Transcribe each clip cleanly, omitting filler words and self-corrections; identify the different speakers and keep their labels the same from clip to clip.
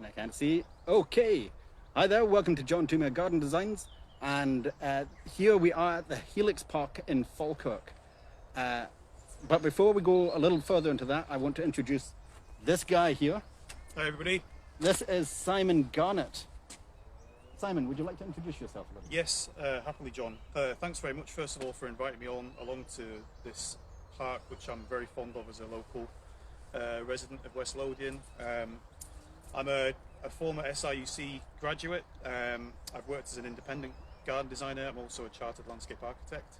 Speaker 1: I can't see. Okay. Hi there, welcome to John Thoumire Garden Designs. And here we are at the Helix Park in Falkirk. But before we go a little further into that, I want to introduce this guy here.
Speaker 2: Hi everybody.
Speaker 1: This is Simon Garnett. Simon, would you like to introduce yourself a little?
Speaker 2: Yes, happily, John. Thanks very much, first of all, for inviting me along to this park, which I'm very fond of as a local resident of West Lothian. I'm a former SIUC graduate. I've worked as an independent garden designer. I'm also a chartered landscape architect.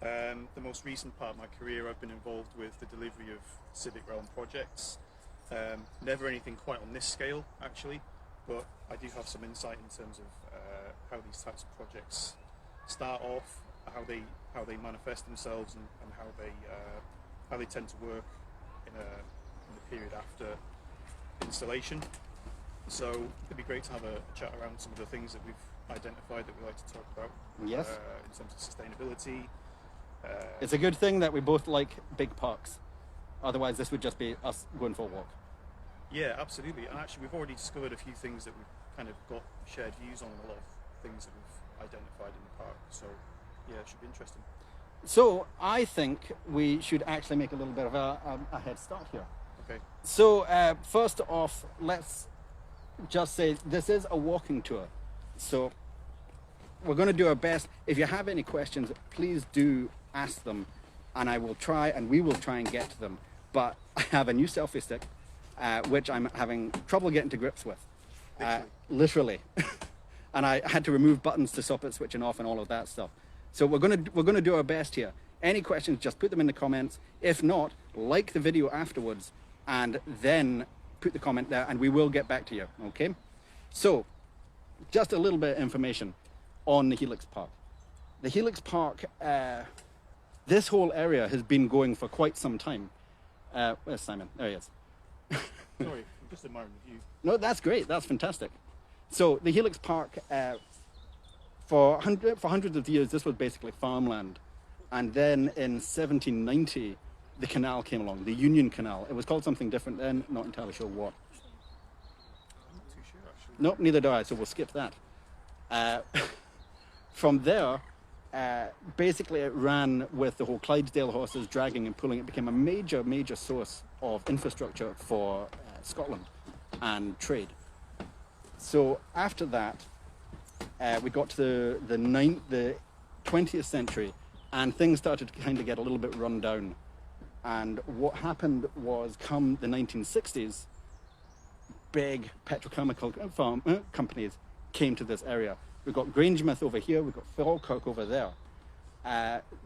Speaker 2: The most recent part of my career, I've been involved with the delivery of civic realm projects. Never anything quite on this scale, actually, but I do have some insight in terms of how these types of projects start off, how they manifest themselves, and how they tend to work in the period after installation. So it'd be great to have a chat around some of the things that we've identified that we like to talk about.
Speaker 1: Yes.
Speaker 2: In terms of sustainability.
Speaker 1: It's a good thing that we both like big parks. Otherwise, this would just be us going for a walk.
Speaker 2: Yeah, absolutely. And actually, we've already discovered a few things that we've kind of got shared views on, and a lot of things that we've identified in the park. So yeah, it should be interesting.
Speaker 1: So I think we should actually make a little bit of a head start here.
Speaker 2: Okay.
Speaker 1: So first off, let's just say this is a walking tour. So we're going to do our best. If you have any questions, please do ask them, and we will try and get to them. But I have a new selfie stick, which I'm having trouble getting to grips with, literally. And I had to remove buttons to stop it switching off and all of that stuff. So we're gonna do our best here. Any questions, just put them in the comments. If not, like the video afterwards, and then put the comment there, and we will get back to you. Okay? So, just a little bit of information on the Helix Park. The Helix Park, this whole area has been going for quite some time. Where's Simon? There he is.
Speaker 2: Sorry, I'm just admiring the view.
Speaker 1: No, that's great. That's fantastic. So the Helix Park, for hundreds of years, this was basically farmland. And then in 1790, the canal came along, the Union Canal. It was called something different then, not entirely sure what.
Speaker 2: I'm not too sure, actually.
Speaker 1: Nope, neither do I, so we'll skip that. From there, basically it ran with the whole Clydesdale horses dragging and pulling. It became a major source of infrastructure for Scotland and trade. So after that, we got to the 20th century, and things started to kind of get a little bit run down. And what happened was, come the 1960s, big petrochemical companies came to this area. We've got Grangemouth over here, we've got Falkirk over there.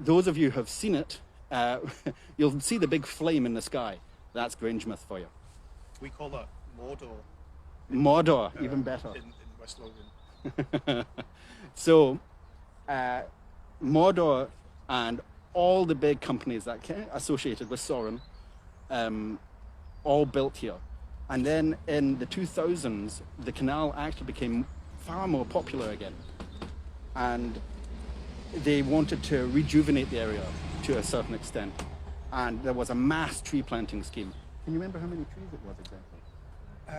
Speaker 1: Those of you who have seen it, you'll see the big flame in the sky. That's Grangemouth for you.
Speaker 2: We call that Mordor.
Speaker 1: Mordor, even better.
Speaker 2: In West Lothian.
Speaker 1: So, Mordor and all the big companies that associated with Sauron, all built here. And then in the 2000s, the canal actually became far more popular again. And they wanted to rejuvenate the area to a certain extent. And there was a mass tree planting scheme. Can you remember how many trees it was exactly?
Speaker 2: I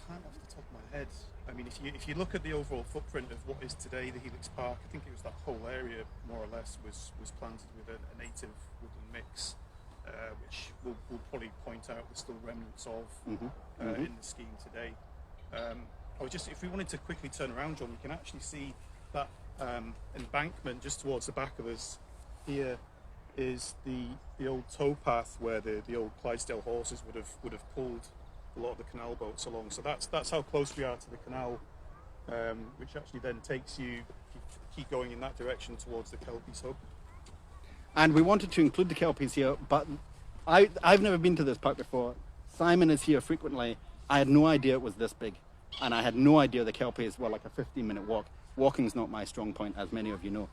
Speaker 2: can't off the top of my head. I mean, if you look at the overall footprint of what is today the Helix Park, I think it was that whole area, more or less, was planted with a native woodland mix, which we'll probably point out there's still remnants of in the scheme today. If we wanted to quickly turn around, John, you can actually see that embankment just towards the back of us. Here is the old towpath where the old Clydesdale horses would have pulled a lot of the canal boats along. So that's how close we are to the canal, which actually then takes you, if you keep going in that direction, towards the Kelpies hub.
Speaker 1: And we wanted to include the Kelpies here, but I've never been to this park before. Simon is here frequently. I had no idea it was this big, and I had no idea the Kelpies were like a 15-minute walk. Walking's not my strong point, as many of you know.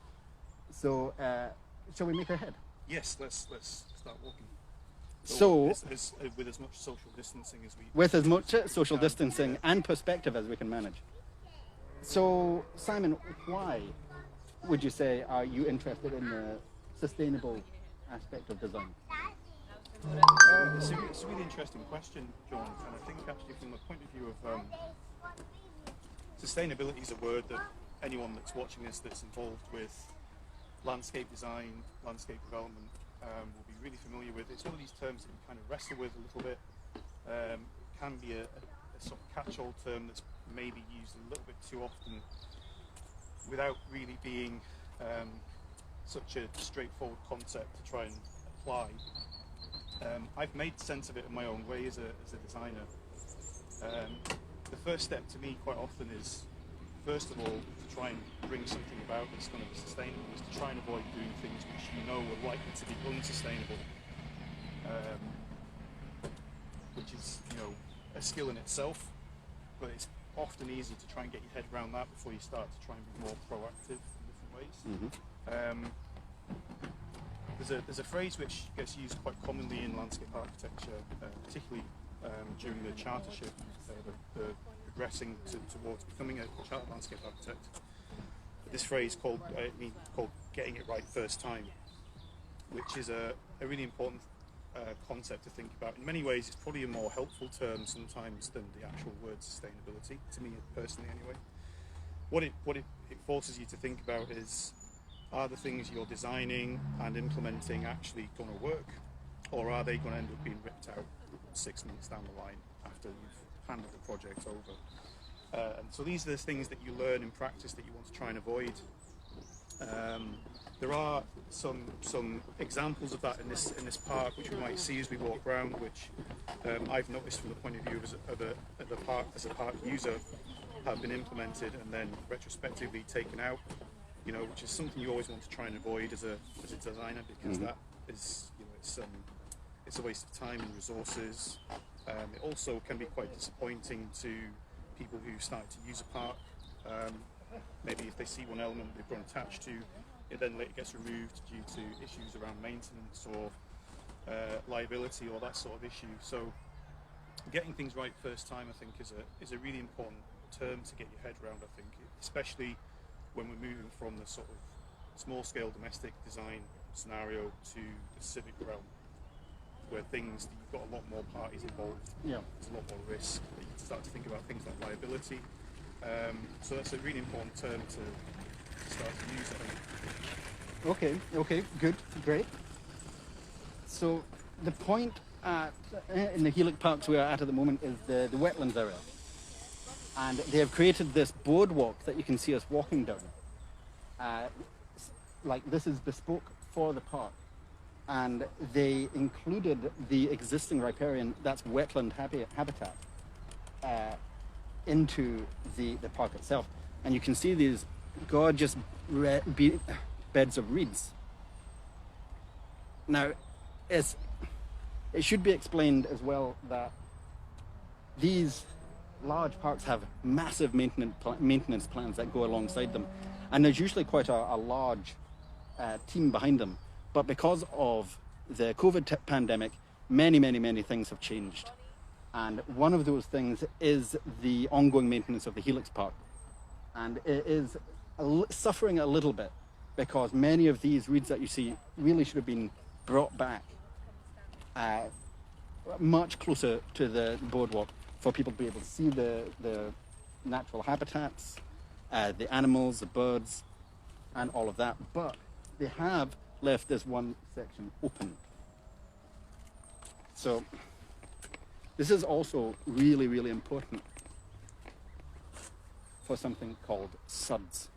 Speaker 1: So, shall we make our head?
Speaker 2: Yes, let's start walking.
Speaker 1: So,
Speaker 2: with as much social distancing as we...
Speaker 1: With as much social distancing and perspective as we can manage. So, Simon, why would you say are you interested in the sustainable aspect of design?
Speaker 2: It's a really interesting question, John, and I think actually from the point of view of sustainability is a word that anyone that's watching this that's involved with landscape design, landscape development will be really familiar with. It's one of these terms that you kind of wrestle with a little bit. It can be a sort of catch-all term that's maybe used a little bit too often without really being such a straightforward concept to try and apply. I've made sense of it in my own way as a designer. The first step to me quite often is, first of all, to try and bring something about that's going to be sustainable, is to try and avoid doing things which you know are likely to be unsustainable, which is, you know, a skill in itself, but it's often easy to try and get your head around that before you start to try and be more proactive in different ways. Mm-hmm. There's a phrase which gets used quite commonly in landscape architecture, particularly during the chartership, the progressing towards becoming a chartered landscape architect. This phrase called getting it right first time, which is a really important concept to think about. In many ways, it's probably a more helpful term sometimes than the actual word sustainability, to me personally anyway. What it forces you to think about is, are the things you're designing and implementing actually going to work, or are they going to end up being ripped out 6 months down the line after you've handed the project over? And so these are the things that you learn in practice that you want to try and avoid. There are some examples of that in this park, which we might see as we walk around, which I've noticed from the point of view of the park as a park user have been implemented and then retrospectively taken out. You know, which is something you always want to try and avoid as a designer, because that is, you know, it's a waste of time and resources. It also can be quite disappointing to people who start to use a park. Maybe if they see one element they've grown attached to, it then later gets removed due to issues around maintenance or liability or that sort of issue. So getting things right first time, I think, is a really important term to get your head around, I think, especially when we're moving from the sort of small-scale domestic design scenario to the civic realm, where things, you've got a lot more parties involved, there's a lot more risk, you can start to think about things like liability. So that's a really important term to start to use, I think.
Speaker 1: Okay, good, great. So the point in the Helix Parks we are at the moment is the wetlands area. And they have created this boardwalk that you can see us walking down. Like, this is bespoke for the park. And they included the existing riparian, that's wetland habitat, into the park itself. And you can see these gorgeous beds of reeds. Now, it should be explained as well that these large parks have massive maintenance plans that go alongside them, and there's usually quite a large team behind them. But because of the COVID pandemic, many things have changed, and one of those things is the ongoing maintenance of the Helix Park, and it is suffering a little bit because many of these reeds that you see really should have been brought back much closer to the boardwalk, for people to be able to see the natural habitats, the animals, the birds, and all of that. But they have left this one section open. So this is also really important for something called SUDS.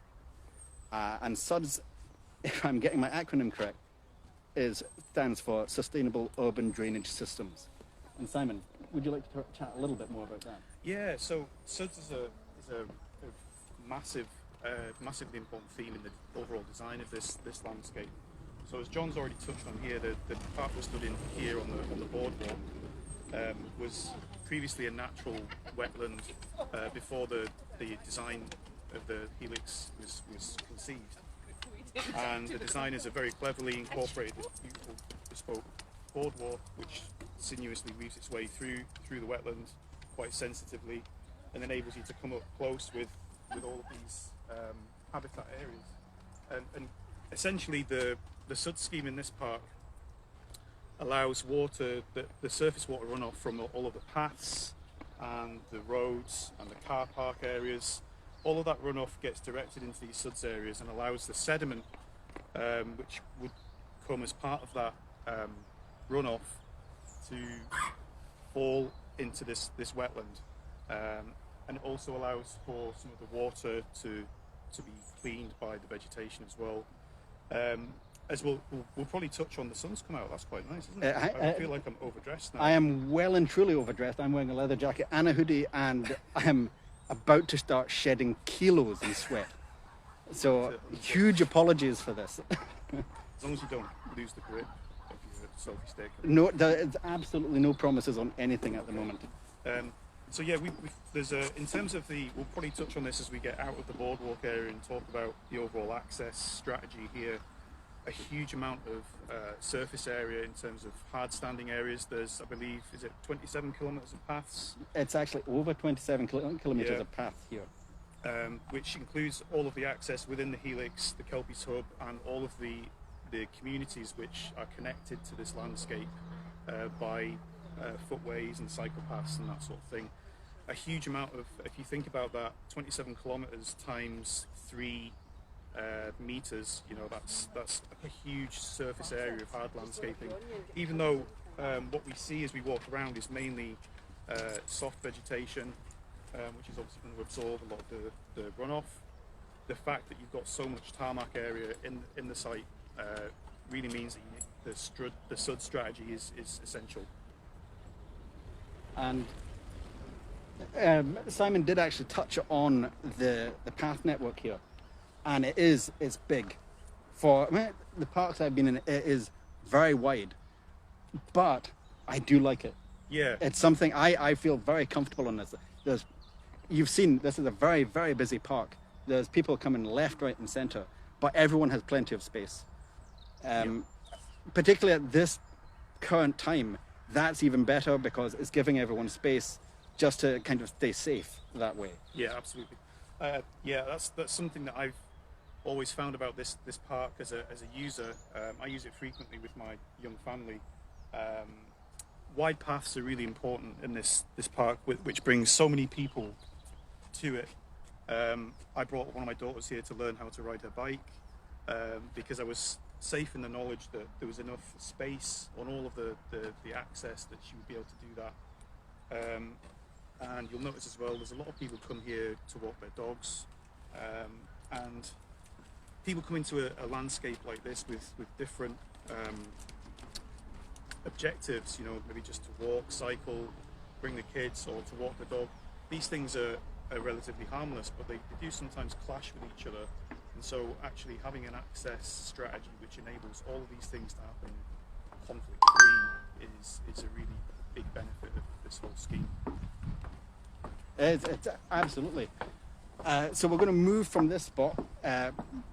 Speaker 1: And SUDS, if I'm getting my acronym correct, stands for Sustainable Urban Drainage Systems. And Simon, would you like to chat a little bit more about that?
Speaker 2: Yeah, so SUDS is a massively important theme in the overall design of this landscape. So as John's already touched on here, the park we're stood in here on the boardwalk was previously a natural wetland before the design of the Helix was conceived. And the designers have very cleverly incorporated this beautiful bespoke boardwalk, which sinuously weaves its way through the wetland quite sensitively, and enables you to come up close with all of these habitat areas. And essentially the SUD scheme in this park allows water, the surface water runoff from all of the paths and the roads and the car park areas all of that runoff gets directed into these suds areas and allows the sediment, which would come as part of that runoff, to fall into this wetland, and it also allows for some of the water to be cleaned by the vegetation as well. As we'll probably touch on, the sun's come out. That's quite nice, isn't it? I feel like I'm overdressed now.
Speaker 1: I am well and truly overdressed. I'm wearing a leather jacket and a hoodie, and I am about to start shedding kilos in sweat. So huge apologies for this.
Speaker 2: As long as you don't lose the grip of your selfie stick.
Speaker 1: No, there is absolutely no promises on anything at the moment.
Speaker 2: So yeah, there's in terms of we'll probably touch on this as we get out of the boardwalk area and talk about the overall access strategy here. A huge amount of surface area in terms of hard standing areas. There's, I believe, is it 27 kilometres of paths?
Speaker 1: It's actually over 27 kilometres of path here.
Speaker 2: Which includes all of the access within the Helix, the Kelpies Hub, and all of the communities which are connected to this landscape by footways and cycle paths and that sort of thing. A huge amount of, if you think about that, 27 kilometres times 3 meters, you know, that's a huge surface area of hard landscaping. Even though what we see as we walk around is mainly soft vegetation, which is obviously going to absorb a lot of the runoff. The fact that you've got so much tarmac area in the site really means that the sud strategy is essential.
Speaker 1: And Simon did actually touch on the path network here, and it's big. The parks I've been in, it is very wide, but I do like it.
Speaker 2: Yeah,
Speaker 1: it's something I feel very comfortable on this. You've seen this is a very, very busy park. There's people coming left, right, and centre, but everyone has plenty of space. Particularly at this current time, that's even better because it's giving everyone space just to kind of stay safe that way.
Speaker 2: Yeah, absolutely. That's something that I've always found about this park as a user. I use it frequently with my young family. Wide paths are really important in this park, which brings so many people to it. I brought one of my daughters here to learn how to ride her bike because I was safe in the knowledge that there was enough space on all of the access that she would be able to do that. And you'll notice as well, there's a lot of people come here to walk their dogs, and people come into a landscape like this with different objectives, you know, maybe just to walk, cycle, bring the kids, or to walk the dog. These things are relatively harmless, but they do sometimes clash with each other. And so actually having an access strategy which enables all of these things to happen conflict-free is a really big benefit of this whole scheme.
Speaker 1: It's absolutely. So we're going to move from this spot,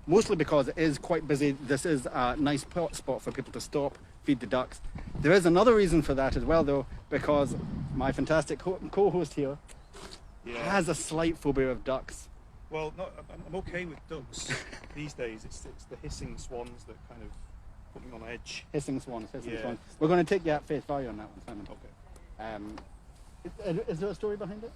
Speaker 1: mostly because it is quite busy. This is a nice spot for people to stop, feed the ducks. There is another reason for that as well, though, because my fantastic co-host here has a slight phobia of ducks.
Speaker 2: Well, no, I'm okay with ducks these days. It's the hissing swans that kind of put me on edge.
Speaker 1: Hissing swans. We're going to take you at face value on that one, Simon.
Speaker 2: Okay.
Speaker 1: Is there a story behind it?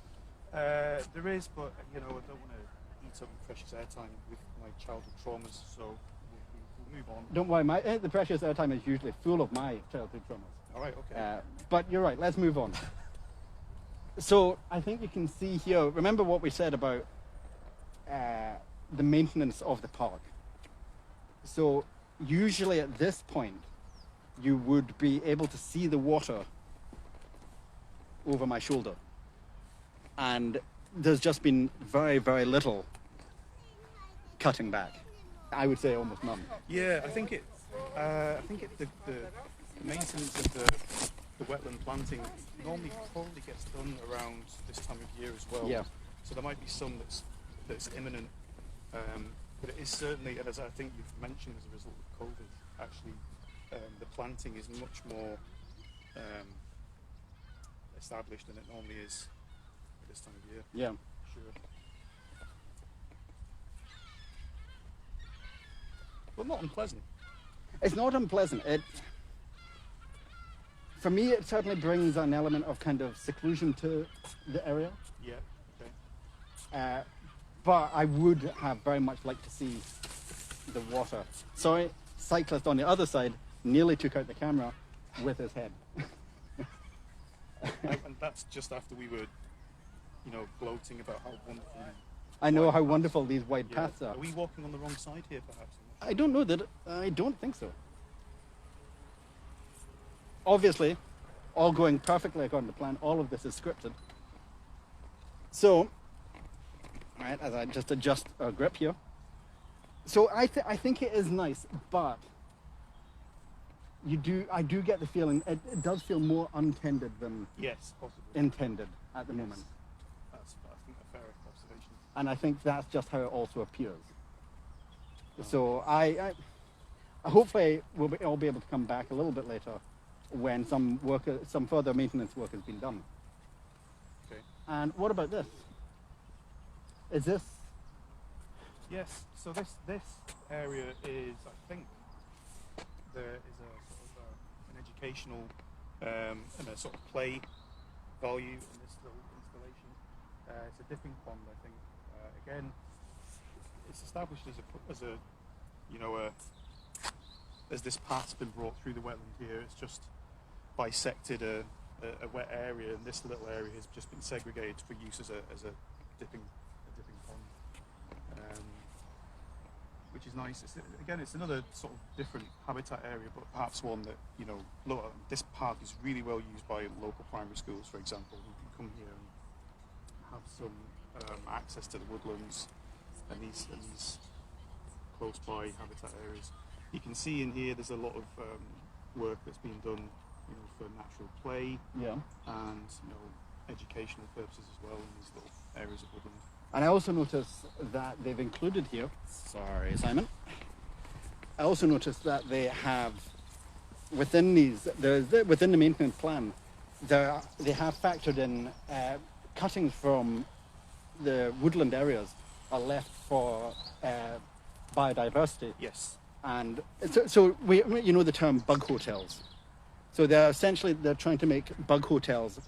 Speaker 2: There is, but you know, I don't want to eat up precious airtime with my childhood traumas, so we'll move on.
Speaker 1: Don't worry, the precious airtime is usually full of my childhood traumas.
Speaker 2: All right, okay.
Speaker 1: But you're right, let's move on. So I think you can see here, remember what we said about the maintenance of the park. So usually at this point, you would be able to see the water over my shoulder. And there's just been very, very little cutting back. I would say almost none.
Speaker 2: Yeah, I think the maintenance of the wetland planting normally probably gets done around this time of year as well.
Speaker 1: Yeah.
Speaker 2: So there might be some that's imminent, but it is certainly, and as I think you've mentioned, as a result of COVID, actually the planting is much more established than it normally is at this time of year.
Speaker 1: Yeah.
Speaker 2: Sure. But not unpleasant.
Speaker 1: It's not unpleasant. For me, it certainly brings an element of kind of seclusion to the area.
Speaker 2: Yeah. Okay.
Speaker 1: but I would have very much liked to see the water. Sorry, cyclist on the other side nearly took out the camera with his head.
Speaker 2: And that's just after we were, gloating about how wonderful.
Speaker 1: I know
Speaker 2: wide
Speaker 1: how
Speaker 2: paths.
Speaker 1: wonderful these wide
Speaker 2: Yeah.
Speaker 1: paths are.
Speaker 2: Are we walking on the wrong side here, perhaps?
Speaker 1: I don't know that. I don't think so. Obviously, all going perfectly according to plan. All of this is scripted. So, right, as I just adjust our grip here. So I think it is nice, but I do get the feeling it does feel more untended than
Speaker 2: Yes, possibly.
Speaker 1: intended at the
Speaker 2: Yes.
Speaker 1: moment.
Speaker 2: That's, I think, a fair observation.
Speaker 1: And I think that's just how it also appears. So I hopefully I'll be able to come back a little bit later when some further maintenance work has been done.
Speaker 2: Okay.
Speaker 1: And what about this? Is this?
Speaker 2: Yes. So this area is, I think, there is a sort of an educational and a sort of play value in this little installation. It's a dipping pond, I think. Again, it's established as this path's been brought through the wetland here. It's just bisected a wet area, and this little area has just been segregated for use as a dipping pond, which is nice. It's another sort of different habitat area, but perhaps one that look, this park is really well used by local primary schools, for example, who can come here and have some access to the woodlands and these close by habitat areas. You can see in here there's a lot of work that's been done, for natural play,
Speaker 1: Yeah.
Speaker 2: and educational purposes as well in these little areas of woodland.
Speaker 1: And I also noticed that they've included here. Sorry, Simon. I also noticed that they have within the maintenance plan, they have factored in cuttings from the woodland areas are left for biodiversity.
Speaker 2: Yes.
Speaker 1: And so we the term bug hotels. So they're trying to make bug hotels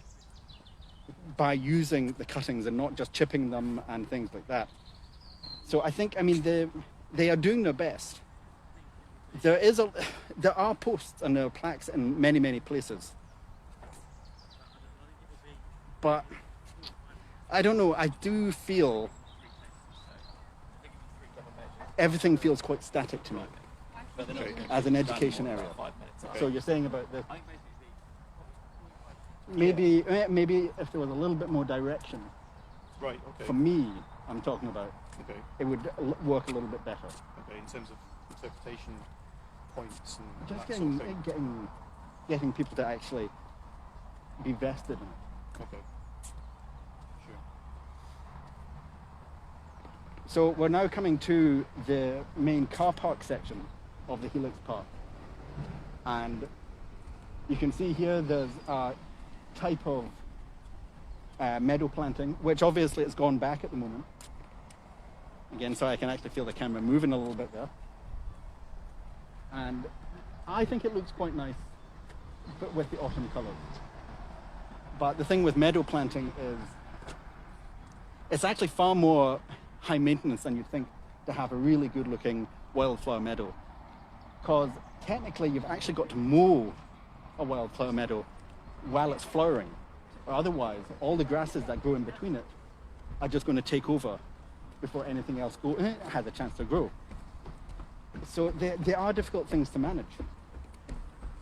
Speaker 1: by using the cuttings and not just chipping them and things like that. So they are doing their best. There are posts and there are plaques in many places. But I don't know, I do feel everything feels quite static to me as an education area. So you're saying about this. Maybe if there was a little bit more direction.
Speaker 2: Right. Okay.
Speaker 1: For me, I'm talking about.
Speaker 2: Okay.
Speaker 1: It would work a little bit better.
Speaker 2: Okay. In terms of interpretation points and
Speaker 1: Just
Speaker 2: that sort of thing.
Speaker 1: getting people to actually be vested in it.
Speaker 2: Okay. Sure.
Speaker 1: So we're now coming to the main car park section of the Helix Park, and you can see here there's a type of meadow planting, which obviously it's gone back at the moment. Again, so I can actually feel the camera moving a little bit there. And I think it looks quite nice, but with the autumn colours. But the thing with meadow planting is it's actually far more high maintenance than you'd think to have a really good looking wildflower meadow. Because technically you've actually got to mow a wildflower meadow while it's flowering. Or otherwise, all the grasses that grow in between it are just going to take over before anything else has a chance to grow. So they are difficult things to manage.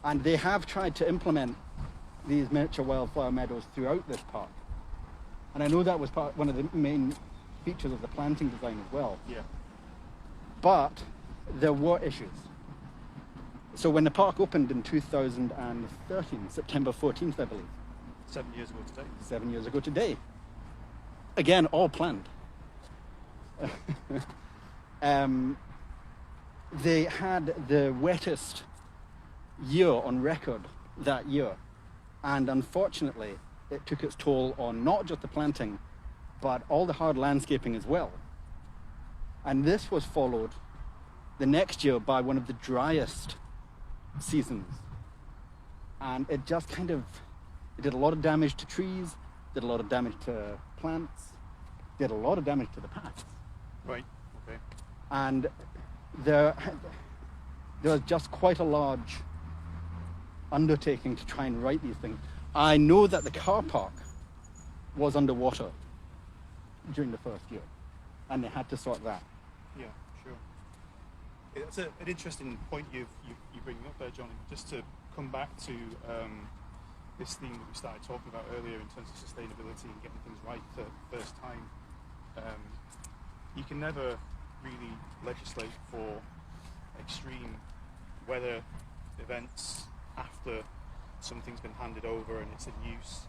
Speaker 1: And they have tried to implement these miniature wildflower meadows throughout this park. And I know that was one of the main features of the planting design as well.
Speaker 2: Yeah.
Speaker 1: But there were issues. So when the park opened in 2013, September 14th, I believe.
Speaker 2: 7 years ago today.
Speaker 1: 7 years ago today. Again, all planned. They had the wettest year on record that year. And unfortunately, it took its toll on not just the planting, but all the hard landscaping as well. And this was followed the next year by one of the driest seasons. And it just it did a lot of damage to trees, did a lot of damage to plants, did a lot of damage to the paths.
Speaker 2: Right. Okay.
Speaker 1: And there was just quite a large undertaking to try and write these things. I know that the car park was underwater during the first year, and they had to sort that.
Speaker 2: Yeah, sure. It's an interesting point you bring up there, John. Just to come back to this theme that we started talking about earlier in terms of sustainability and getting things right for the first time. You can never really legislate for extreme weather events after something's been handed over and it's in use.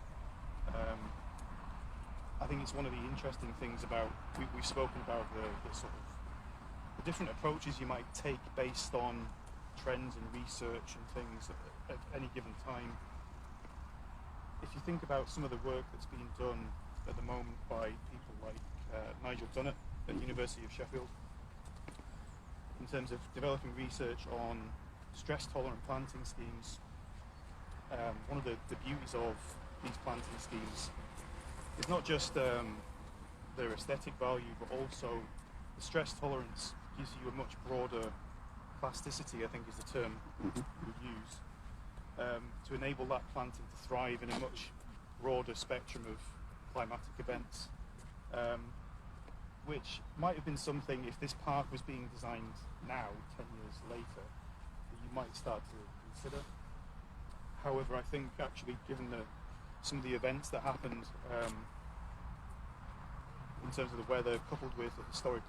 Speaker 2: I think it's one of the interesting things about, we've spoken about the sort of the different approaches you might take based on trends and research and things at any given time. If you think about some of the work that's being done at the moment by people like Nigel Dunnett at the University of Sheffield, in terms of developing research on stress-tolerant planting schemes, one of the beauties of these planting schemes is not just their aesthetic value, but also the stress tolerance gives you a much broader plasticity, I think is the term we use, to enable that planting to thrive in a much broader spectrum of climatic events, which might have been something, if this park was being designed now, 10 years later, that you might start to consider. However, I think actually, given some of the events that happened in terms of the weather, coupled with the historic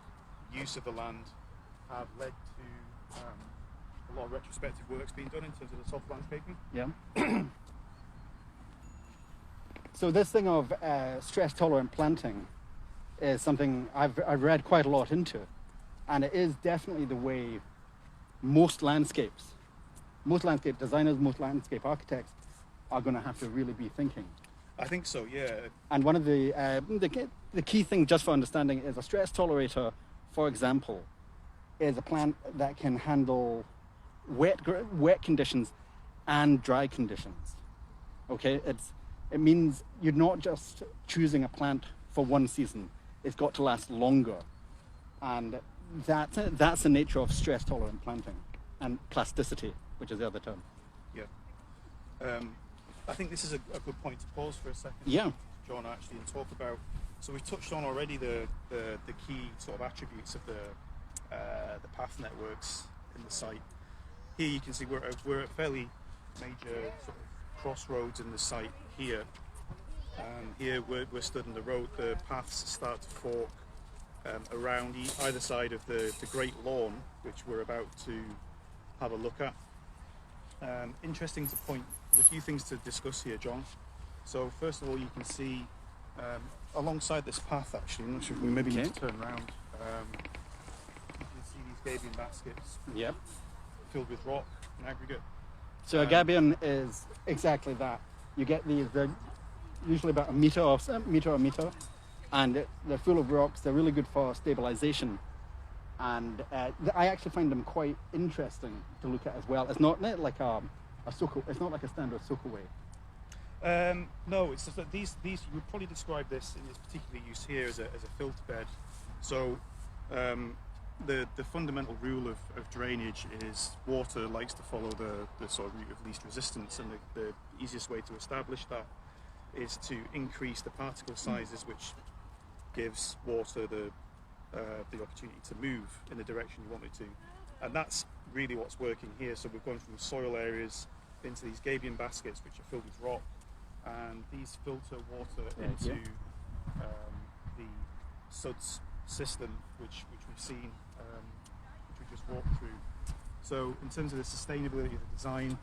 Speaker 2: use of the land, have led to a lot of retrospective works being done in terms of the soft landscaping.
Speaker 1: Yeah. So this thing of stress-tolerant planting is something I've read quite a lot into, and it is definitely the way most landscape designers, most landscape architects are going to have to really be thinking.
Speaker 2: I think so, yeah.
Speaker 1: And one of the key thing, just for understanding, is a stress tolerator, for example, is a plant that can handle wet conditions and dry conditions. Okay, it means you're not just choosing a plant for one season; it's got to last longer, and that's the nature of stress tolerant planting and plasticity, which is the other term.
Speaker 2: Yeah. I think this is a good point to pause for a second,
Speaker 1: Yeah.
Speaker 2: John, actually, and talk about. So we've touched on already the key sort of attributes of the path networks in the site. Here you can see we're at a fairly major sort of crossroads in the site here. Here we're stood on the road. The paths start to fork around either side of the Great Lawn, which we're about to have a look at. Interesting to point, there's a few things to discuss here, John. So first of all, you can see alongside this path, actually, I'm not sure if we maybe need to turn around. You can see these gabion baskets
Speaker 1: Yep.
Speaker 2: filled with rock and aggregate.
Speaker 1: So a gabion is exactly that. You get these, they're usually about a meter, and they're full of rocks. They're really good for stabilization. And I actually find them quite interesting to look at as well. It's not like a suckle. It's not like a standard suckleway.
Speaker 2: No, it's just that these you would probably describe this in its particular use here as a filter bed. So the fundamental rule of drainage is water likes to follow the sort of route of least resistance, and the easiest way to establish that is to increase the particle sizes, which gives water the opportunity to move in the direction you want it to. And that's really what's working here. So we've gone from soil areas into these gabion baskets, which are filled with rock, and these filter water into the suds system, which we've seen, which we just walked through. So in terms of the sustainability of the design,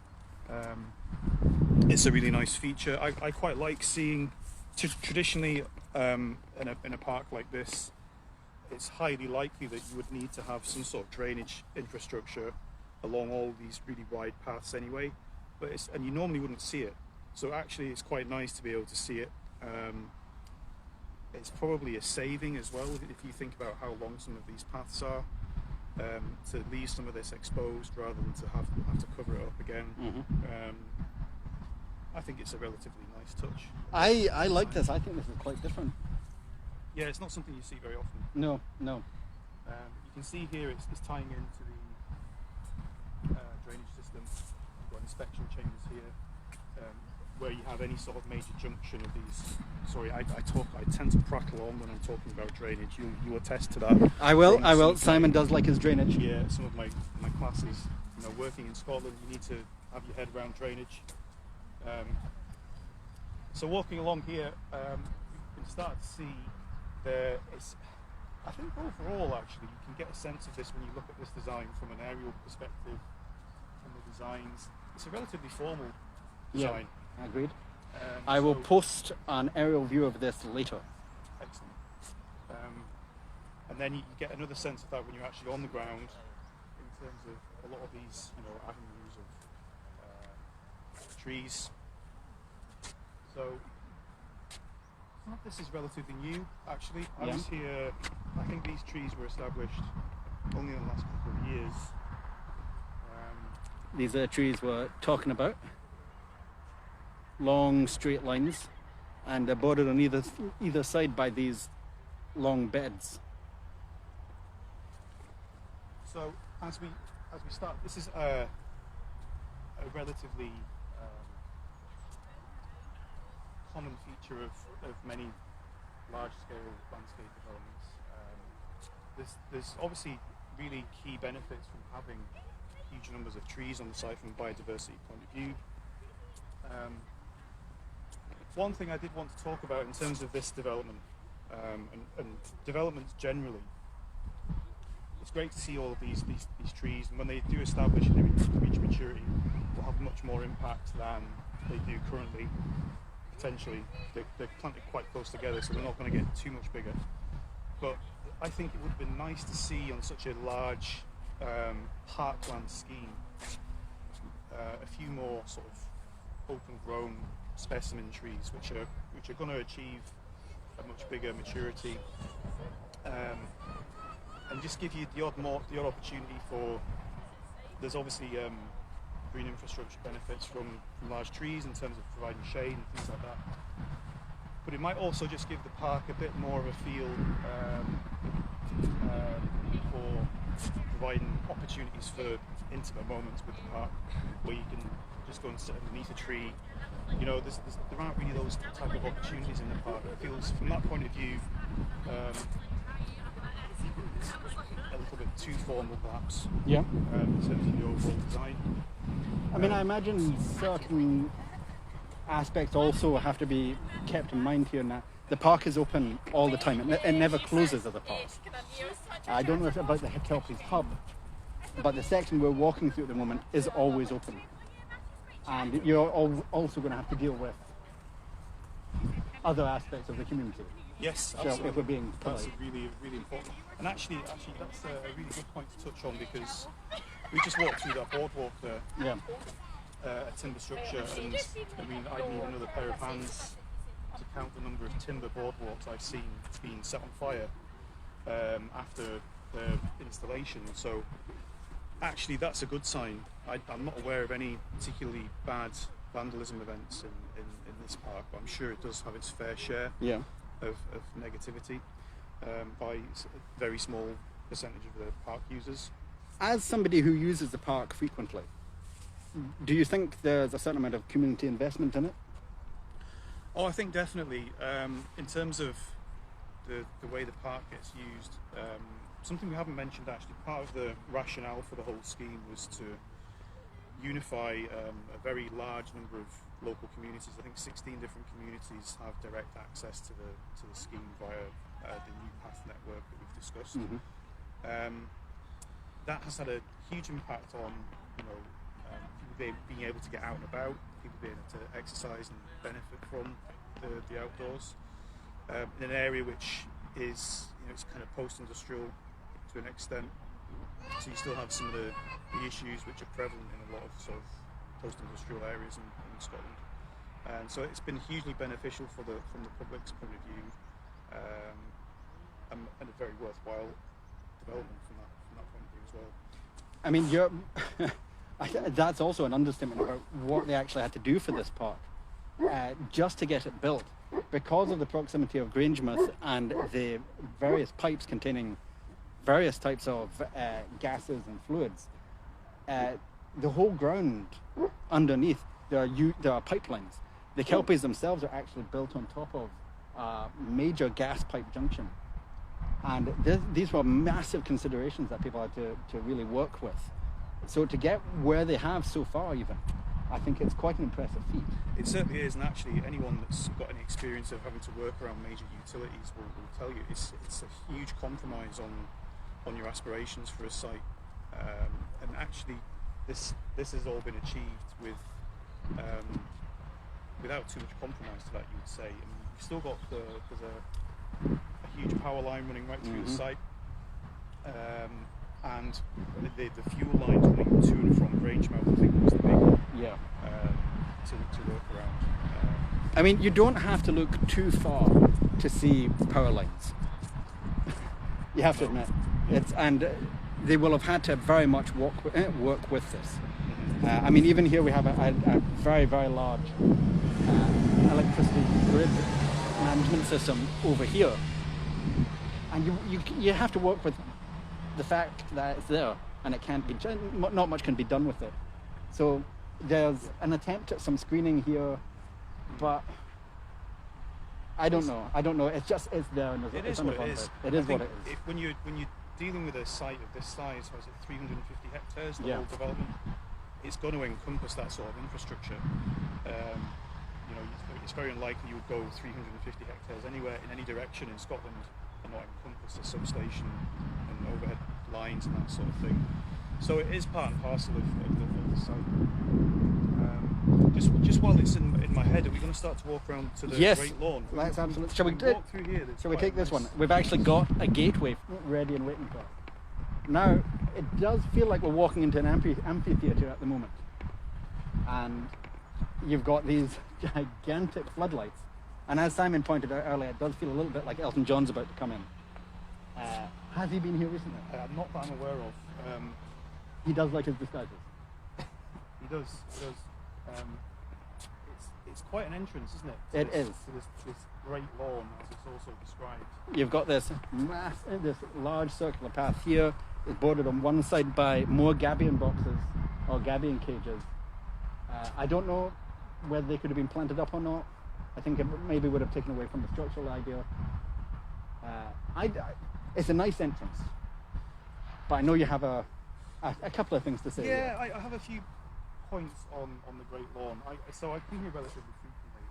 Speaker 2: it's a really nice feature. I quite like seeing, traditionally in a park like this, it's highly likely that you would need to have some sort of drainage infrastructure along all these really wide paths anyway, and you normally wouldn't see it. So actually it's quite nice to be able to see it. It's probably a saving as well if you think about how long some of these paths are, to leave some of this exposed rather than to have to cover it up again. Mm-hmm. I think it's a relatively nice touch.
Speaker 1: I like this. I think this is quite different.
Speaker 2: Yeah, it's not something you see very often.
Speaker 1: No.
Speaker 2: You can see here it's tying into the drainage system. We've got inspection chambers here, where you have any sort of major junction of these. Sorry, I tend to prattle on when I'm talking about drainage. You'll attest to that.
Speaker 1: I will. Simon does like his drainage.
Speaker 2: Yeah, some of my classes, working in Scotland, you need to have your head around drainage. So walking along here, you can start to see I think overall actually you can get a sense of this when you look at this design from an aerial perspective, from the designs. It's a relatively formal design.
Speaker 1: Yeah, agreed. I will post an aerial view of this later.
Speaker 2: Excellent. And then you get another sense of that when you're actually on the ground in terms of a lot of these avenues of trees. So some of this is relatively new actually. I was here, I think these trees were established only in the last couple of years.
Speaker 1: These are trees we're talking about. Long straight lines, and they're bordered on either side by these long beds.
Speaker 2: So as we start, this is a relatively common feature of many large-scale landscape developments. There's obviously really key benefits from having huge numbers of trees on the site from a biodiversity point of view. One thing I did want to talk about in terms of this development, and developments generally, it's great to see all of these trees, and when they do establish and they reach maturity, will have much more impact than they do currently. Potentially, they're planted quite close together, so they're not going to get too much bigger. But I think it would have been nice to see on such a large parkland scheme a few more sort of open-grown specimen trees, which are going to achieve a much bigger maturity, and just give you the odd opportunity for. There's obviously green infrastructure benefits from large trees in terms of providing shade and things like that. But it might also just give the park a bit more of a feel for providing opportunities for intimate moments with the park, where you can just go and sit underneath a tree. There aren't really those type of opportunities in the park. It feels, from that point of view, a little bit too formal, perhaps.
Speaker 1: Yeah.
Speaker 2: In terms of the overall design.
Speaker 1: I mean, I imagine certain aspects also have to be kept in mind here. Now, the park is open all the time. It never closes at the park. I don't know if about the Helix Hub, but the section we're walking through at the moment is always open. And you're also going to have to deal with other aspects of the community.
Speaker 2: Yes,
Speaker 1: so
Speaker 2: absolutely.
Speaker 1: If we're being polite.
Speaker 2: That's really, really important. And actually, that's a really good point to touch on, because we just walked through that boardwalk there.
Speaker 1: Yeah.
Speaker 2: A timber structure, and I mean, I'd need another pair of hands to count the number of timber boardwalks I've seen being set on fire after the installation. So actually, that's a good sign. I'm not aware of any particularly bad vandalism events in this park, but I'm sure it does have its fair share of negativity by a very small percentage of the park users.
Speaker 1: As somebody who uses the park frequently, do you think there's a certain amount of community investment in it?
Speaker 2: Oh, I think definitely. In terms of the way the park gets used, something we haven't mentioned actually, part of the rationale for the whole scheme was to unify a very large number of local communities. I think 16 different communities have direct access to the scheme via the new path network that we've discussed. Mm-hmm. That has had a huge impact on people being able to get out and about, people being able to exercise and benefit from the outdoors in an area which is it's kind of post-industrial to an extent. So you still have some of the issues which are prevalent in a lot of sort of post-industrial areas in Scotland, and so it's been hugely beneficial from the public's point of view, and a very worthwhile development from that point of view as well.
Speaker 1: I mean, that's also an understatement about what they actually had to do for this park, just to get it built, because of the proximity of Grangemouth and the various pipes containing various types of gases and fluids, the whole ground underneath, there are pipelines. The kelpies themselves are actually built on top of a major gas pipe junction. And these were massive considerations that people had to really work with. So to get where they have so far even, I think it's quite an impressive feat.
Speaker 2: It certainly is, and actually anyone that's got any experience of having to work around major utilities will tell you it's a huge compromise on your aspirations for a site. And actually this has all been achieved with without too much compromise to that, you would say. I mean, you've still got there's a huge power line running right through the site, and the fuel lines running to and from Grangemouth, I think, was the big one.
Speaker 1: Yeah.
Speaker 2: To work around.
Speaker 1: I mean, you don't have to look too far to see power lines. You have to admit, and they will have had to very much work with this. I mean, even here we have a very, very large electricity grid management system over here, and you have to work with the fact that it's there, and it can't be not much can be done with it. So there's an attempt at some screening here, but I don't know. It's there, and
Speaker 2: it is what it is.
Speaker 1: It is what it is.
Speaker 2: When you're dealing with a site of this size, was it 350 hectares? The whole development. It's going to encompass that sort of infrastructure. It's very unlikely you would go 350 hectares anywhere in any direction in Scotland and not encompass a substation and overhead lines and that sort of thing. So it is part and parcel of the site. Just while it's in my head, are we going to start to walk around to the Great Lawn?
Speaker 1: Let's absolutely.
Speaker 2: Shall we walk through here?
Speaker 1: Shall we take this one? We've actually got a gateway ready and waiting for us. Now, it does feel like we're walking into an amphitheatre at the moment. And you've got these gigantic floodlights. And as Simon pointed out earlier, it does feel a little bit like Elton John's about to come in. Has he been here recently?
Speaker 2: Not that I'm aware of.
Speaker 1: He does like his disguises.
Speaker 2: He does. It's quite an entrance, isn't it?
Speaker 1: It is.
Speaker 2: To this great lawn, as it's also described.
Speaker 1: You've got this large circular path here. It's bordered on one side by more gabion boxes or gabion cages. I don't know whether they could have been planted up or not. I think it maybe would have taken away from the structural idea. It's a nice entrance, but I know you have a couple of things to say.
Speaker 2: Yeah, I have a few points on the Great Lawn. So I come here relatively frequently,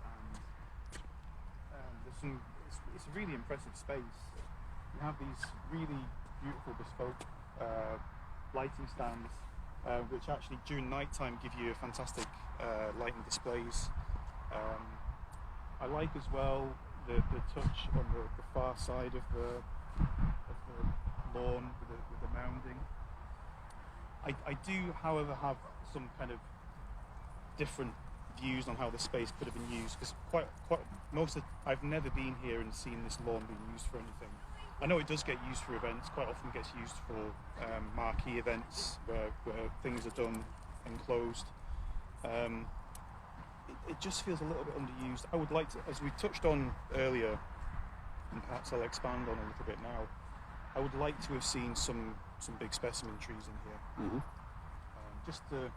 Speaker 2: and it's a really impressive space. You have these really beautiful bespoke lighting stands, which actually during night time give you fantastic lighting displays. I like as well the touch on the far side of the lawn with the mounding. I do, however, have some kind of different views on how the space could have been used, because I've never been here and seen this lawn being used for anything. I know it does get used for events, quite often gets used for marquee events where things are done enclosed. It just feels a little bit underused. I would like to, as we touched on earlier, and perhaps I'll expand on a little bit now, I would like to have seen some big specimen trees in here. Just to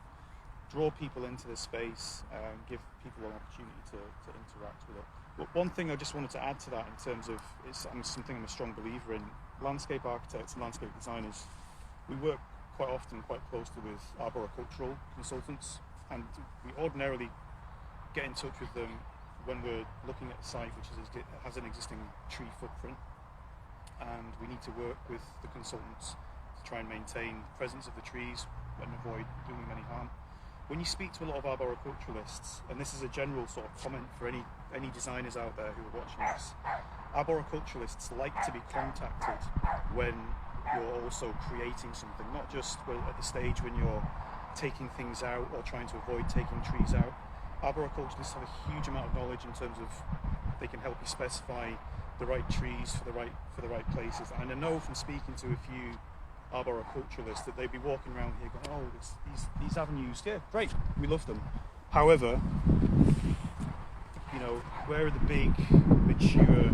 Speaker 2: draw people into the space and give people an opportunity to interact with it. But one thing I just wanted to add to that in terms of, something I'm a strong believer in, landscape architects and landscape designers, we work quite often quite closely with arboricultural consultants, and we ordinarily get in touch with them when we're looking at a site which has an existing tree footprint, and we need to work with the consultants to try and maintain the presence of the trees and avoid doing them any harm. When you speak to a lot of arboriculturalists, and this is a general sort of comment for any designers out there who are watching this, arboriculturalists like to be contacted when you're also creating something, not just at the stage when you're taking things out or trying to avoid taking trees out. Arboriculturalists have a huge amount of knowledge in terms of they can help you specify the right trees for the right places. And I know from speaking to a few arboriculturalists that they'd be walking around here going, oh, these avenues, yeah, great, we love them. However, where are the big, mature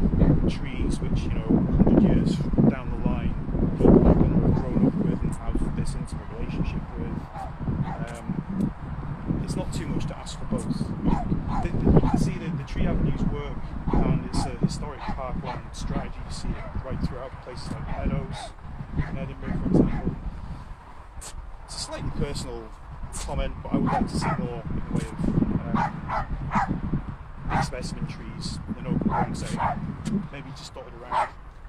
Speaker 2: trees which, 100 years down the line look like right throughout places like Meadows in Edinburgh, for example. It's a slightly personal comment, but I would like to see more in the way of big specimen trees in an open ground setting, maybe just dotted around.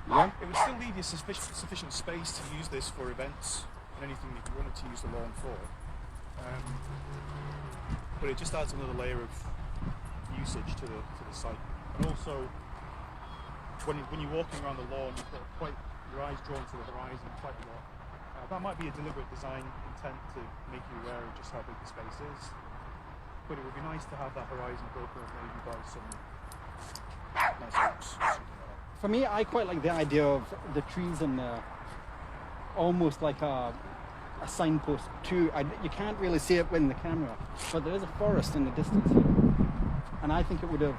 Speaker 1: Yeah.
Speaker 2: It would still leave you sufficient space to use this for events and anything that you wanted to use the lawn for. But it just adds another layer of usage to the site. And also, when you're walking around the lawn, you've got quite your eyes drawn to the horizon quite a lot. That might be a deliberate design intent to make you aware of just how big the space is. But it would be nice to have that horizon broken up maybe by some nice oaks or something like that.
Speaker 1: For me, I quite like the idea of the trees in there, almost like a signpost too. You can't really see it in the camera, but there is a forest in the distance here. And I think it would have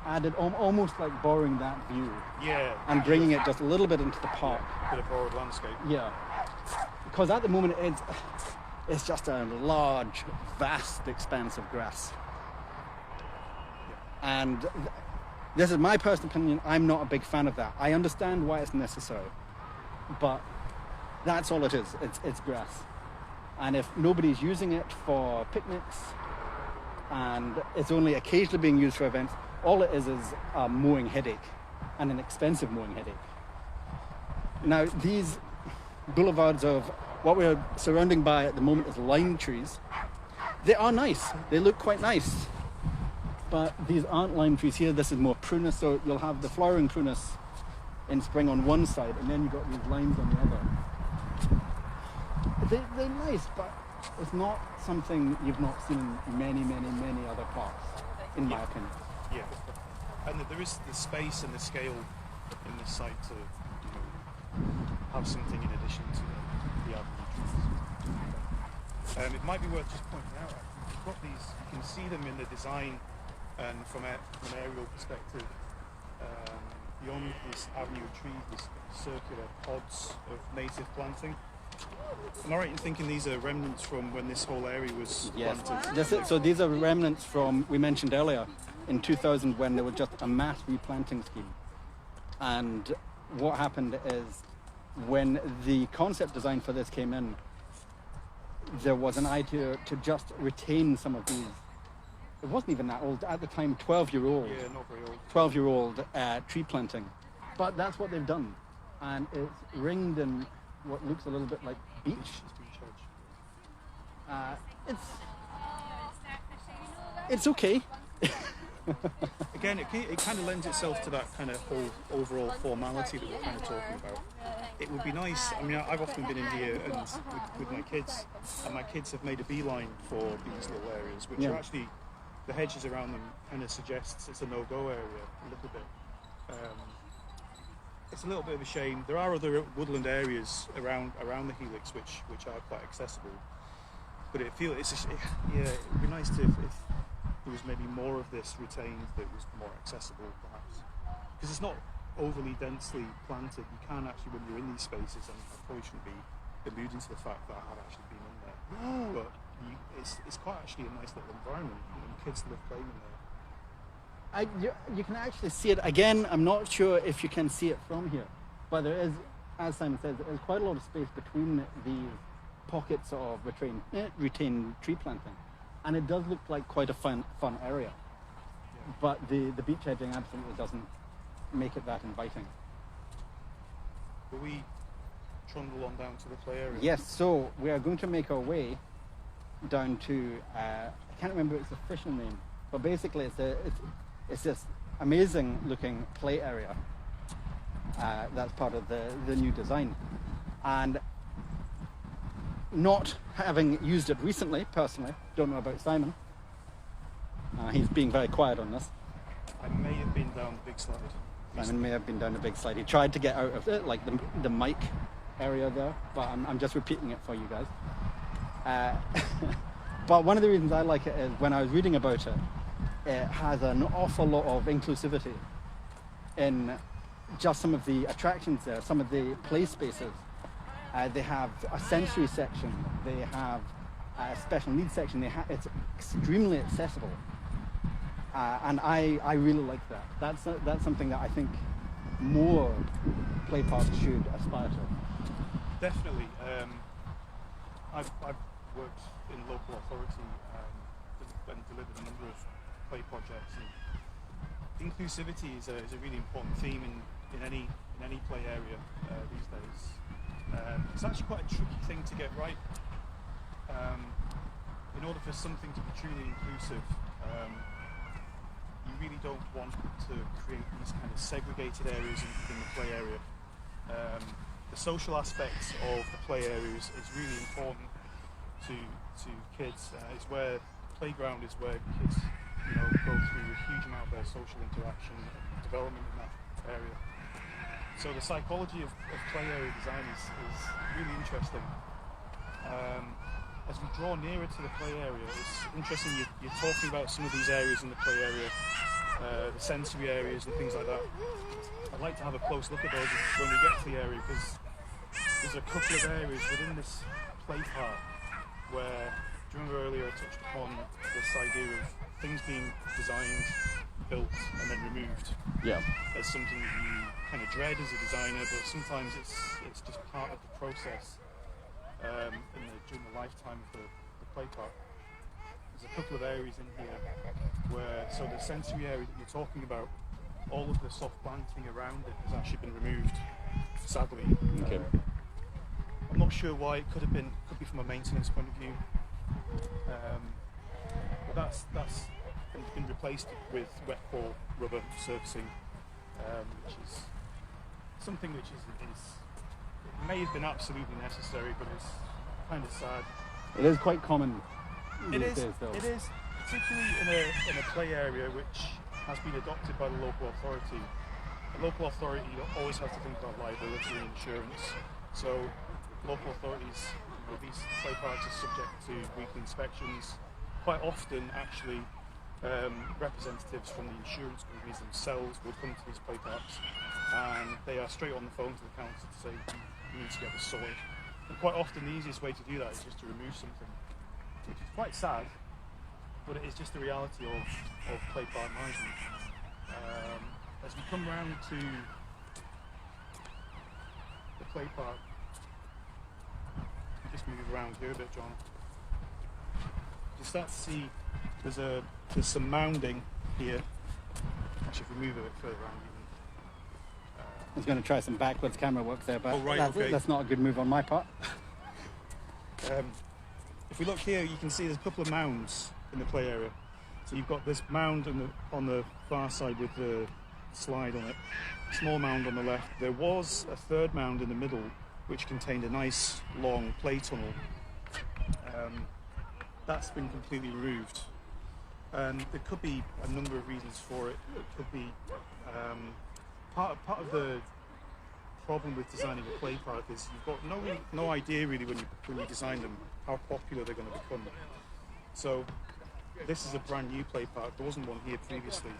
Speaker 1: added almost like borrowing that view.
Speaker 2: Yeah.
Speaker 1: And bringing it just a little bit into the park.
Speaker 2: Yeah, a bit of borrowed landscape.
Speaker 1: Yeah. Because at the moment it's just a large, vast expanse of grass.
Speaker 2: Yeah.
Speaker 1: And this is my personal opinion, I'm not a big fan of that. I understand why it's necessary, but that's all it is. It's grass. And if nobody's using it for picnics and it's only occasionally being used for events, all it is a mowing headache, and an expensive mowing headache. Now, these boulevards of what we're surrounding by at the moment is lime trees. They are nice. They look quite nice. But these aren't lime trees here. This is more prunus, so you'll have the flowering prunus in spring on one side, and then you've got these limes on the other. They're nice, but it's not something you've not seen in many, many, many other parks, in my opinion.
Speaker 2: Yeah, and there is the space and the scale in this site to have something in addition to the avenue trees. It might be worth just pointing out, you've got these, you can see them in the design and from an aerial perspective, beyond this avenue of trees, these circular pods of native planting. Am I right in thinking these are remnants from when this whole area was planted?
Speaker 1: So these are remnants from, we mentioned earlier, in 2000 when there was just a mass replanting scheme. And what happened is when the concept design for this came in, there was an idea to just retain some of these. It wasn't even that old, at the time 12-year-old.
Speaker 2: Yeah, not very old.
Speaker 1: 12-year-old tree planting. But that's what they've done. And it's ringed in what looks a little bit like beach. It's okay.
Speaker 2: Again, it kind of lends itself to that kind of whole overall formality that we're kind of talking about. It would be nice, I mean, I've often been in here and with my kids, and my kids have made a beeline for these little areas, which are actually, the hedges around them kind of suggests it's a no-go area a little bit. It's a little bit of a shame. There are other woodland areas around the Helix which are quite accessible, but it would be nice if there was maybe more of this retained that was more accessible, perhaps, because it's not overly densely planted. You can actually, when you're in these spaces, and I probably shouldn't be alluding to the fact that I've actually been in there, but it's quite actually a nice little environment. Kids love playing in there.
Speaker 1: You can actually see it. Again, I'm not sure if you can see it from here, but there is, as Simon says, there's quite a lot of space between these pockets of retained tree planting. And it does look like quite a fun area. Yeah. But the beach edging absolutely doesn't make it that inviting.
Speaker 2: Will we trundle on down to the play area?
Speaker 1: Yes, so we are going to make our way down to, I can't remember its official name, but basically it's this amazing looking play area that's part of the new design. And not having used it recently, personally, don't know about Simon. He's being very quiet on this.
Speaker 2: I may have been down the big slide.
Speaker 1: Simon may have been down the big slide. He tried to get out of it, like the mic area there, but I'm just repeating it for you guys. But one of the reasons I like it is when I was reading about it, it has an awful lot of inclusivity in just some of the attractions there, some of the play spaces. They have a sensory section, they have a special needs section, it's extremely accessible. And I really like that. That's something that I think more play parks should aspire to?
Speaker 2: Definitely. I've worked in local authority and delivered a number of play projects. And inclusivity is a really important theme in any play area these days. It's actually quite a tricky thing to get right. In order for something to be truly inclusive, you really don't want to create these kind of segregated areas in the play area. The social aspects of the play area is really important to kids. It's where playground is where kids go through a huge amount of their social interaction and development in that area. So the psychology of play area design is really interesting. As we draw nearer to the play area, it's interesting you're talking about some of these areas in the play area, the sensory areas and things like that. I'd like to have a close look at those when we get to the area, because there's a couple of areas within this play park where, do you remember earlier I touched upon this idea of things being designed, built and then removed.
Speaker 1: Yeah.
Speaker 2: As something that you kind of dread as a designer, but sometimes it's just part of the process during the lifetime of the play park. There's a couple of areas in here where, so the sensory area that you're talking about, all of the soft planting around it has actually been removed, sadly.
Speaker 1: Okay.
Speaker 2: I'm not sure why. It could be from a maintenance point of view. But that's been replaced with wet core rubber surfacing, which is something which it may have been absolutely necessary, but it's kind of sad.
Speaker 1: It is quite common these days, though.
Speaker 2: It is, particularly in a play area which has been adopted by the local authority. The local authority always has to think about liability and insurance. So local authorities, these play parks are subject to weekly inspections. Quite often, actually, representatives from the insurance companies themselves will come to these play parks, and they are straight on the phone to the council to say, you need to get this sorted. And quite often the easiest way to do that is just to remove something, which is quite sad, but it is just the reality of play park management. As we come round to the play park, just move around here a bit, John. You start to see there's some mounding here. Actually, if we move a bit further around,
Speaker 1: I was going to try some backwards camera work there, but
Speaker 2: okay.
Speaker 1: That's not a good move on my part.
Speaker 2: If we look here, you can see there's a couple of mounds in the play area. So you've got this mound on the far side with the slide on it, small mound on the left. There was a third mound in the middle which contained a nice long play tunnel. That's been completely removed. There could be a number of reasons for it. It could be part of the problem with designing a play park is you've got no idea really when you design them how popular they're going to become. So this is a brand new play park. There wasn't one here previously.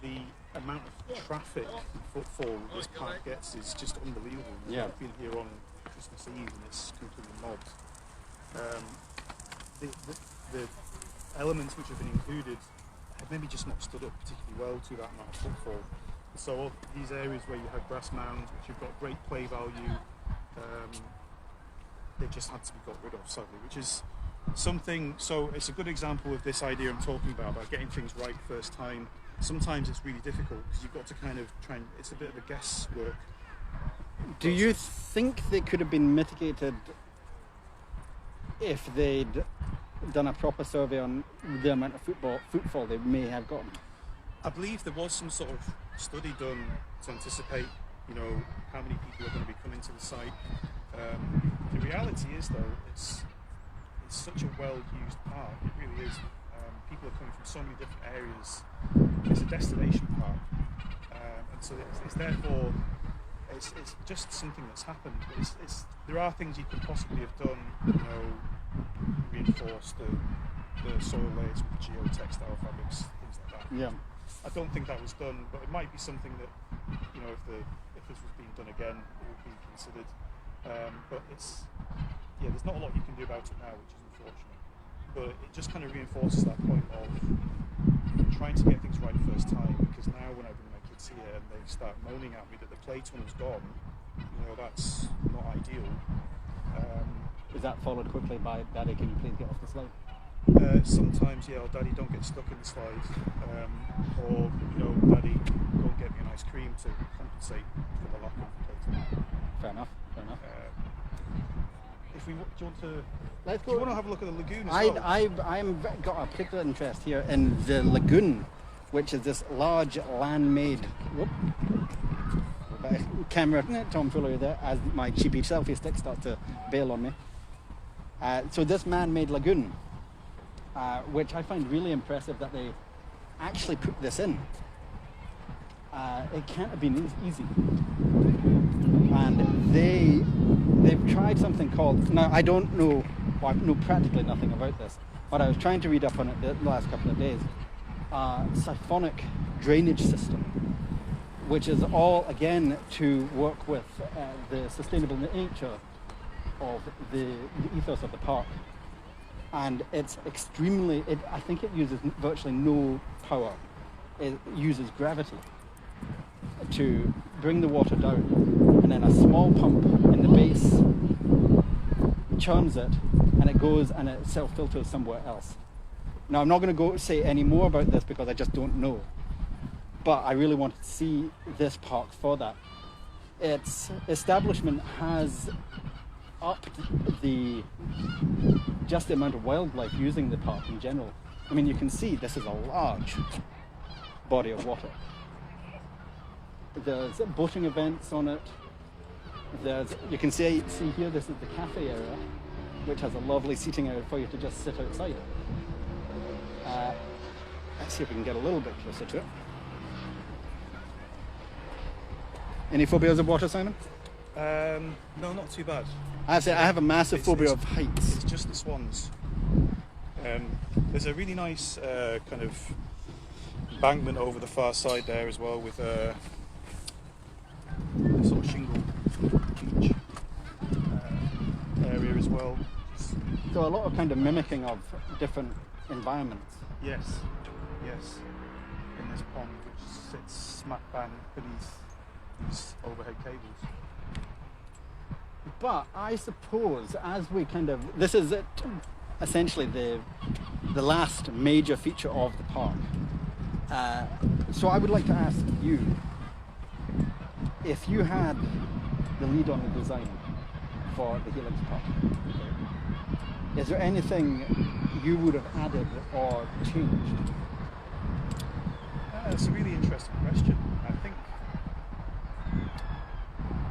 Speaker 2: The amount of traffic footfall this park gets is just unbelievable.
Speaker 1: Yeah.
Speaker 2: I've been here on Christmas Eve and it's completely mobbed. The elements which have been included have maybe just not stood up particularly well to that amount of footfall. So these areas where you have grass mounds, which have got great play value, they just had to be got rid of, sadly, which is something. So it's a good example of this idea I'm talking about getting things right first time. Sometimes it's really difficult because you've got to kind of try and, it's a bit of a guesswork.
Speaker 1: Do you think they could have been mitigated if they'd done a proper survey on the amount of footfall they may have gotten?
Speaker 2: I believe there was some sort of study done to anticipate, how many people are going to be coming to the site. The reality is, though, it's such a well-used park. It really is. People are coming from so many different areas. It's a destination park, and so it's therefore it's just something that's happened. But there are things you could possibly have done, reinforce the soil layers with geotextile fabrics, things like that.
Speaker 1: Yeah.
Speaker 2: I don't think that was done, but it might be something that, if this was being done again, it would be considered. But there's not a lot you can do about it now, which is unfortunate. But it just kind of reinforces that point of trying to get things right first time, because now when I bring my kids here and they start moaning at me that the play tunnel's gone, that's not ideal.
Speaker 1: Is that followed quickly by, Daddy, can you please get off the slide?
Speaker 2: Sometimes, yeah, or Daddy, don't get stuck in the slide, or Daddy, go and get me an ice cream to compensate for the lack of play tunnel.
Speaker 1: Fair enough.
Speaker 2: Do you want to?
Speaker 1: Let's go.
Speaker 2: Do you want to have a look at the lagoon as well?
Speaker 1: I've got a particular interest here in the lagoon, which is this large land-made camera, isn't it? Tom Fuller there, as my cheapy selfie stick starts to bail on me. So this man-made lagoon, which I find really impressive that they actually put this in. It can't have been easy. And they've tried something called, now I don't know, I know practically nothing about this, but I was trying to read up on it the last couple of days. Siphonic drainage system, which is all, again, to work with the sustainable nature of the ethos of the park. And it's extremely, I think it uses virtually no power. It uses gravity to bring the water down, and then a small pump in the base churns it, and it goes and it self-filters somewhere else. Now, I'm not going to go say any more about this because I just don't know, but I really wanted to see this park for that. Its establishment has upped the amount of wildlife using the park in general. I mean, you can see this is a large body of water. There's boating events on it. You can see here, this is the cafe area, which has a lovely seating area for you to just sit outside. Let's see if we can get a little bit closer to it. Any phobias of water, Simon?
Speaker 2: No, not too bad.
Speaker 1: I have a massive phobia of heights.
Speaker 2: It's just the swans. There's a really nice kind of embankment over the far side there as well, with a sort of shingle beach area as well.
Speaker 1: So a lot of kind of mimicking of different environments.
Speaker 2: Yes. In this pond, which sits smack bang beneath these overhead cables.
Speaker 1: But I suppose as we this is essentially the last major feature of the park. So I would like to ask you, if you had the lead on the design for the Helix Park, is there anything you would have added or changed?
Speaker 2: That's a really interesting question. I think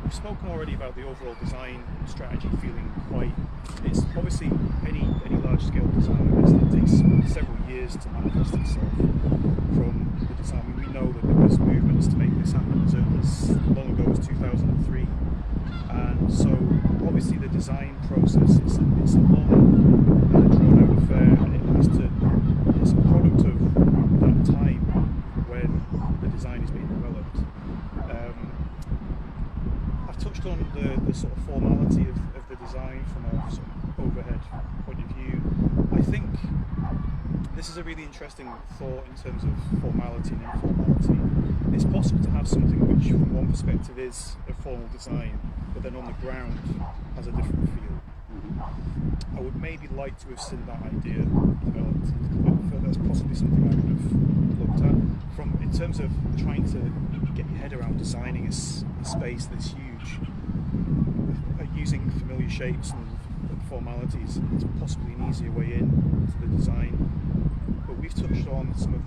Speaker 2: we've spoken already about the overall design strategy feeling it's obviously any large-scale design like this that takes several years to manifest itself from the design. I mean, we know that there was movements to make this happen as early as long ago as 2003, and so obviously the design process it's a long drawn-out affair, and it's a product of that time when the design is being developed. I've touched on the sort of formality of the design from a sort of overhead point of view. I think this is a really interesting thought in terms of formality and informality. It's possible to have something which from one perspective is a formal design, but then on the ground has a different feel. I would maybe like to have seen that idea developed a little bit further. That's possibly something I would have looked at. In terms of trying to get your head around designing a space that's huge, using familiar shapes and formalities, it's possibly an easier way in to the design. But we've touched on some of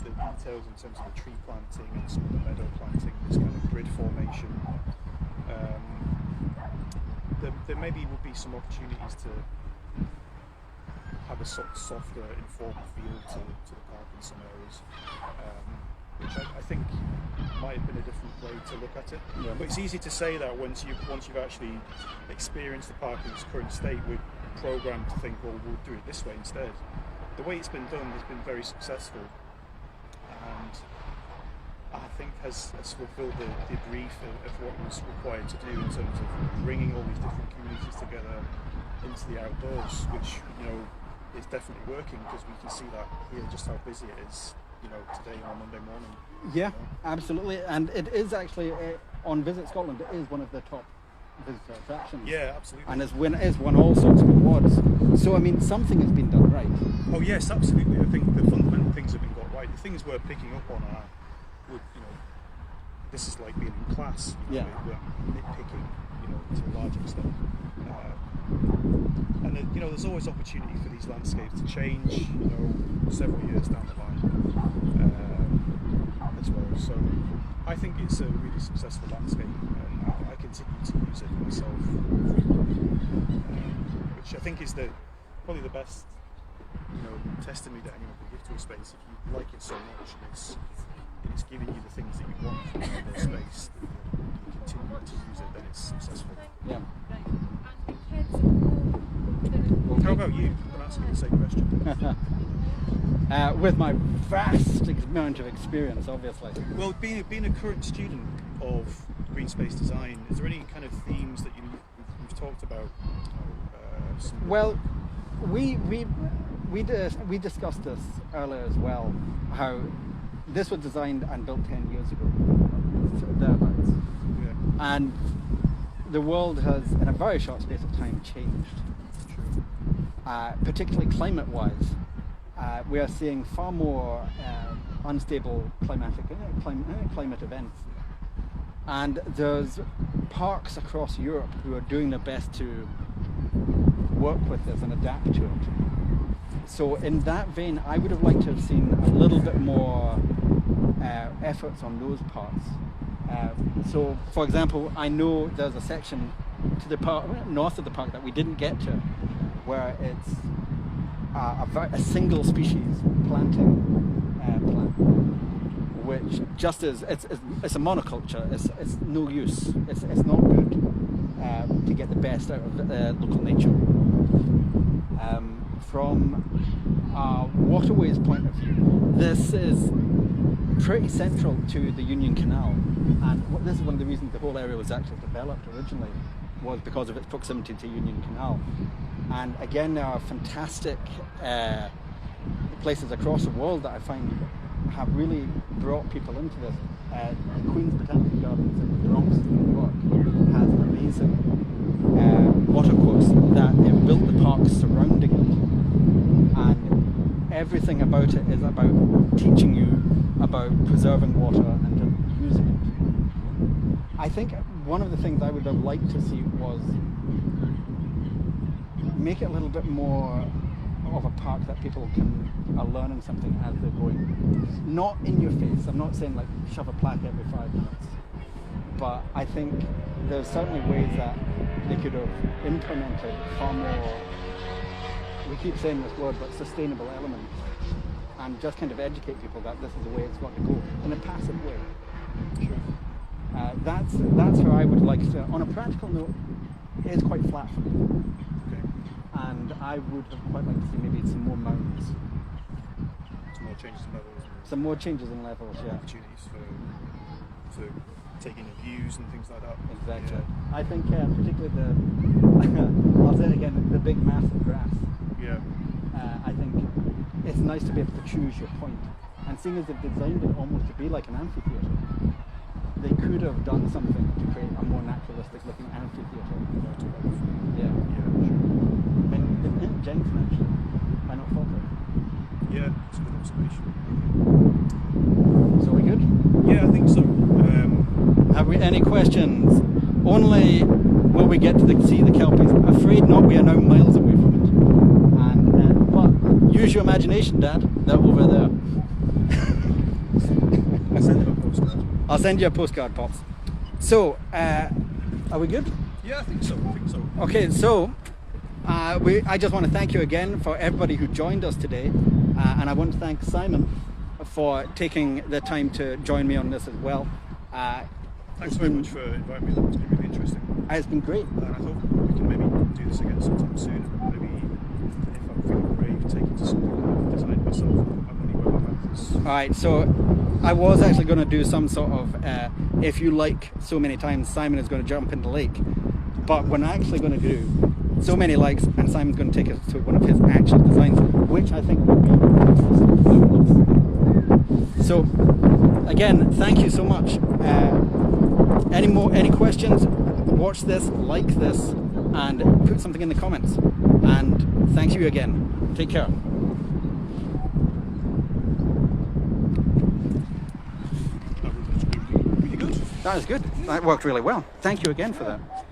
Speaker 2: the details in terms of the tree planting and some of the meadow planting, this kind of grid formation. There maybe would be some opportunities to have a sort of softer, informal feel to the park in some areas, which I think might have been a different way to look at it.
Speaker 1: Yeah.
Speaker 2: But it's easy to say that once you've actually experienced the park in its current state, we're programmed to think, well, we'll do it this way instead. The way it's been done has been very successful, and I think has fulfilled the brief of what was required to do in terms of bringing all these different communities together into the outdoors, which is definitely working, because we can see that here just how busy it is today on a Monday morning.
Speaker 1: Yeah, absolutely. And it is actually, on Visit Scotland, it is one of the top visitor attractions.
Speaker 2: Yeah, absolutely.
Speaker 1: And it's won all sorts of awards. So, I mean, something has been done right.
Speaker 2: Oh yes, absolutely. I think the fundamental things have been got right. The things we're picking up on are, this is like being in class. We're nitpicking, to a large extent. And there's always opportunity for these landscapes to change, several years down the line as well. So I think it's a really successful landscape, and I continue to use it myself frequently, which I think is probably the best testimony that anyone can give to a space. If you like it so much, and it's giving you the things that you want from another space, that you continue to use it, then it's successful.
Speaker 1: Yeah.
Speaker 2: How about you? I'm going to ask you the same question.
Speaker 1: With my vast amount of experience, obviously.
Speaker 2: Well, being a current student of green space design, is there any kind of themes that you've talked about?
Speaker 1: Well, we discussed this earlier as well, how this was designed and built 10 years ago, thereabouts.
Speaker 2: Yeah.
Speaker 1: And the world has, in a very short space of time, changed. Particularly climate-wise. We are seeing far more unstable climate events. And there's parks across Europe who are doing their best to work with this and adapt to it. So in that vein, I would have liked to have seen a little bit more efforts on those parts. So, for example, I know there's a section to the park, north of the park, that we didn't get to, where it's a single species planting plant, which just is, it's a monoculture. It's no use. It's not good to get the best out of local nature. From a waterways point of view, this is pretty central to the Union Canal, and this is one of the reasons the whole area was actually developed originally, was because of its proximity to Union Canal. And again, there are fantastic places across the world that I find have really brought people into this. Queen's Botanical Gardens in the Bronx, New York, has an amazing watercourse that they've built the parks surrounding it, and everything about it is about teaching you about preserving water and using it. I think one of the things I would have liked to see was make it a little bit more of a park that people are learning something as they're going. Not in your face. I'm not saying like shove a plaque every 5 minutes. But I think there's certainly ways that they could have implemented far more, we keep saying this word, but sustainable elements. And just kind of educate people that this is the way it's got to go, in a passive way.
Speaker 2: Sure.
Speaker 1: That's how I would like to, on a practical note, it is quite flat for me.
Speaker 2: Okay.
Speaker 1: And I would have quite liked to see maybe some more mounds.
Speaker 2: Some more changes in levels.
Speaker 1: Some more changes in levels, yeah.
Speaker 2: Opportunities for taking in views and things like that.
Speaker 1: Exactly.
Speaker 2: Yeah.
Speaker 1: I think particularly I'll say it again, the big mass of grass.
Speaker 2: Yeah.
Speaker 1: I think it's nice to be able to choose your point. And seeing as they've designed it almost to be like an amphitheatre, they could have done something to create a more naturalistic looking amphitheatre. Yeah.
Speaker 2: Yeah, sure.
Speaker 1: I mean, in Jenkinson actually, why not Falkirk?
Speaker 2: Yeah, it's a good observation.
Speaker 1: So we good?
Speaker 2: Yeah, I think so.
Speaker 1: Have we any questions? Only will we get to see the kelpies? Afraid not, we are now miles away from it. And but use your imagination, Dad. They're over there.
Speaker 2: I'll send you a postcard.
Speaker 1: I'll send you a postcard, Pops. So, are we good?
Speaker 2: Yeah, I think so.
Speaker 1: Okay, so I just want to thank you again for everybody who joined us today, and I want to thank Simon for taking the time to join me on this as well.
Speaker 2: Thanks very much for inviting me. It's been really interesting.
Speaker 1: It's been great.
Speaker 2: And I hope we can maybe do this again sometime soon. Maybe if I'm feeling brave, take it to something I've designed myself. I'm anywhere about this.
Speaker 1: All right, so I was actually going to do some sort of, if you like so many times, Simon is going to jump in the lake. But we're actually going to do so many likes, and Simon's going to take us to one of his actual designs, which I think would be So again, thank you so much. Any questions? Watch this, like this, and put something in the comments. And thank you again. Take care.
Speaker 2: That was really good.
Speaker 1: That was good. That worked really well. Thank you again for that.